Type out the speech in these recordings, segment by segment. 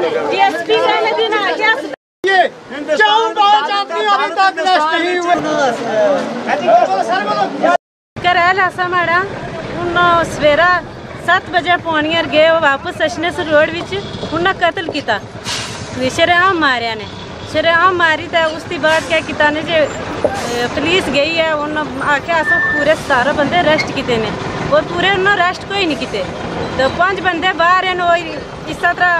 DSP का दिन आ गया। सवेरा 7 बजे पौनियर गए वापस अशने से रोड विच उन्हें कत्ल किया, शरेआम मारिया ने, शरेआम मारी तो उसकी बाद क्या किया ने जे पुलिस गई है उन्होंने आख्या अस पूरे 17 बंदे अरेस्ट किए ने और पूरे उन्होंने अरेस्ट कोई नहीं किए। तो 5 बंदे बाहर हैं वो इस तरह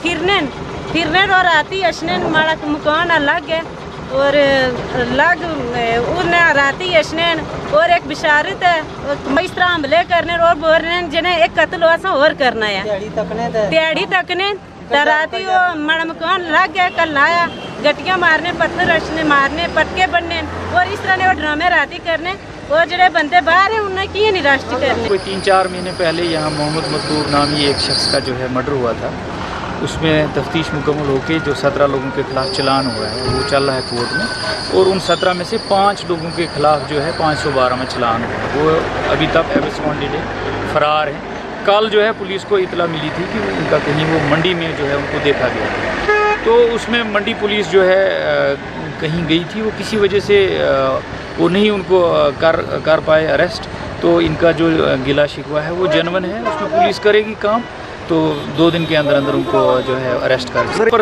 फिरने और राती अशने माड़ा मकान अलग है और लग उन्हें राती अशने और एक बिशारत है इस तरह हमले करने और बोल रहे हैं जिन्हें एक कत्ल हुआ और करना है दिहाड़ी तकने राती वो माड़ा मकान लग गया। कल आया गटियां मारने, पत्थर अशने मारने, पटके बनने और इस तरह ने वो ड्रामे राती करने और जो बंदे बाहर हैं उन्हें की नहीं अरेस्ट करने। कोई 3-4 महीने पहले यहाँ मोहम्मद मकबूर नामी एक शख्स का जो है मर्डर हुआ था, उसमें तफ्तीश मुकम्मल होकर जो 17 लोगों के खिलाफ चलान हुआ है वो चल रहा है कोर्ट में और उन 17 में से 5 लोगों के खिलाफ जो है 512 में चलान हुआ है, वो अभी तक एब्सकॉन्डेड है, फरार हैं। कल जो है पुलिस को इतला मिली थी कि उनका कहीं वो मंडी में जो है उनको देखा गया, तो उसमें मंडी पुलिस जो है कहीं गई थी, वो किसी वजह से वो नहीं उनको कर पाए अरेस्ट। तो इनका जो गिला शिकवा है वो जेन्युइन है, उसमें पुलिस करेगी काम, तो 2 दिन के अंदर अंदर उनको जो है अरेस्ट कर